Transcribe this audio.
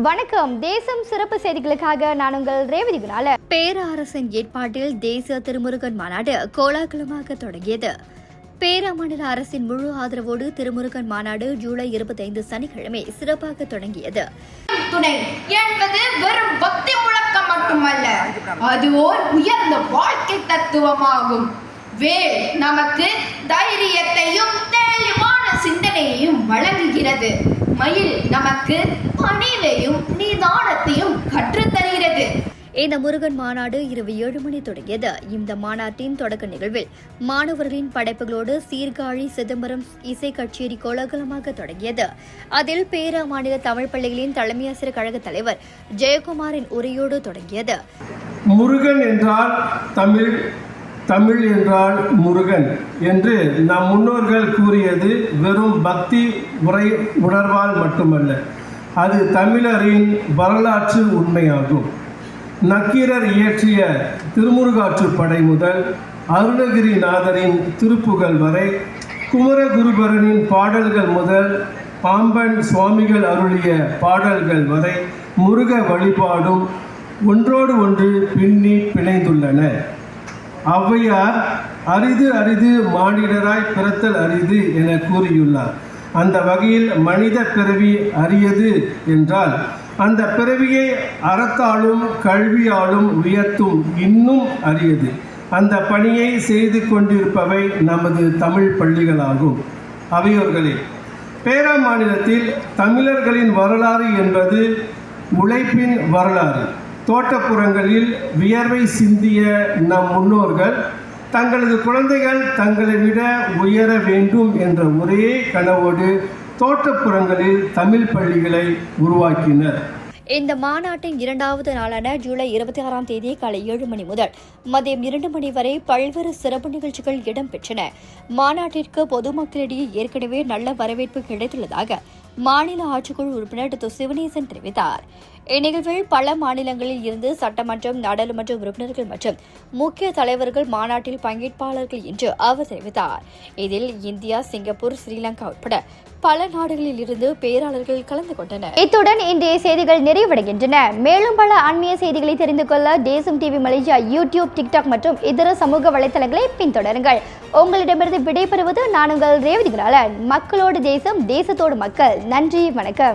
வணக்கம். தேசம் சிறப்பு செய்திகளுக்காக நான் உங்கள் ரேவதி குணால. பேரரசின் ஏற்பாட்டில் தேசிய திருமுருகன் மாநாடு கோலாகலமாக தொடங்கியது. பேரா மாநில அரசின் முழு ஆதரவோடு திருமுருகன் மாநாடு ஜூலை 25 சனிக்கிழமை சிறப்பாக தொடங்கியது. துணை என்பது வெறும் பக்தி முழக்கம் மட்டுமல்ல, அது ஓர் உயர்ந்த வாழ்க்கை தத்துவமாகும். வேல் நமக்கு தைரியத்தையும் தெளிவான சிந்தனையையும் வழங்குகிறது. மயில் நமக்கு பணிவையும் நிதானத்தையும் கற்றுத்தருகிறது. இந்த முருகன் மாநாடு இரவு 7 மணி தொடங்கியது. இந்த மாநாட்டின் தொடக்க நிகழ்வில் மாணவர்களின் படைப்புகளோடு சீர்காழி சிதம்பரம் இசை கச்சேரி கோலாகலமாக தொடங்கியது. அதில் பேரா மாநில தமிழ் பள்ளிகளின் தலைமை ஆசிரியர் கழக தலைவர் ஜெயக்குமாரின் உரையோடு தொடங்கியது. முருகன் என்றால் தமிழ், தமிழ் என்றால் முருகன் என்று நம் முன்னோர்கள் கூறியது வெறும் பக்தி உணர்வால் மட்டுமல்ல, அது தமிழரின் வரலாற்று உண்மையாகும். நக்கீரர் இயற்றிய திருமுருகாற்றுப்படை முதல் அருணகிரிநாதரின் திருப்புகழ் வரை, குமரகுருபரனின் பாடல்கள் முதல் பாம்பன் சுவாமிகள் அருளிய பாடல்கள் வரை முருக வழிபாடும் ஒன்றோடு ஒன்று பின்னி பிணைந்துள்ளன. ஔவையார் அரிது அரிது மானிடராய் பிறத்தல் அரிது என கூறியுள்ளார். அந்த வகையில் மனித பிறவி அரியது என்றால் அந்த பிறவியை அறத்தாலும் கல்வியாலும் உயர்த்தும் இன்னும் அரியது. அந்த பணியை செய்து கொண்டிருப்பவை நமது தமிழ் பள்ளிகளாகும். அவையோர்களே, பேரா மாநிலத்தில் தமிழர்களின் வரலாறு என்பது உழைப்பின் வரலாறு. தோட்டப்புறங்களில் வியர்வை சிந்திய நம் முன்னோர்கள் தங்களது குழந்தைகள் தங்களை விட உயர வேண்டும் என்ற ஒரே கனவோடு தோட்டப்புறங்களில் தமிழ் பள்ளிகளை உருவாக்கினர். இந்த மாநாட்டின் 2வது நாளான ஜூலை 26ஆம் தேதி காலை 7 மணி முதல் மதியம் 2 மணி வரை பல்வேறு சிறப்பு நிகழ்ச்சிகள் இடம்பெற்றன. மாநாட்டிற்கு பொதுமக்களிடையே ஏற்கனவே நல்ல வரவேற்பு கிடைத்துள்ளதாக மாநில ஆட்சிக்குழு உறுப்பினர் சிவனேசன் தெரிவித்தார். இந்நிகழ்வில் பல மாநிலங்களில் இருந்து சட்டமன்றம், நாடாளுமன்ற உறுப்பினர்கள் மற்றும் முக்கிய தலைவர்கள் மாநாட்டில் பங்கேற்பாளர்கள் என்று அவர் தெரிவித்தார். இதில் இந்தியா, சிங்கப்பூர், ஸ்ரீலங்கா உட்பட பல நாடுகளில் இருந்து பேராளர்கள் கலந்து கொண்டனர். இத்துடன் இன்றைய செய்திகள் நிறைவடைகின்றன. மேலும் பல ஆன்மீக செய்திகளை தெரிந்து கொள்ள தேசம் டிவி மலேசியா யூடியூப், டிக்டாக் மற்றும் இதர சமூக வலைதளங்களை பின்தொடருங்கள். உங்களிடமிருந்து விடைபெறுவது நான் உங்கள் ரேவதி குணாலன். மக்களோடு தேசம், தேசத்தோடு மக்கள். நன்றி, வணக்கம்.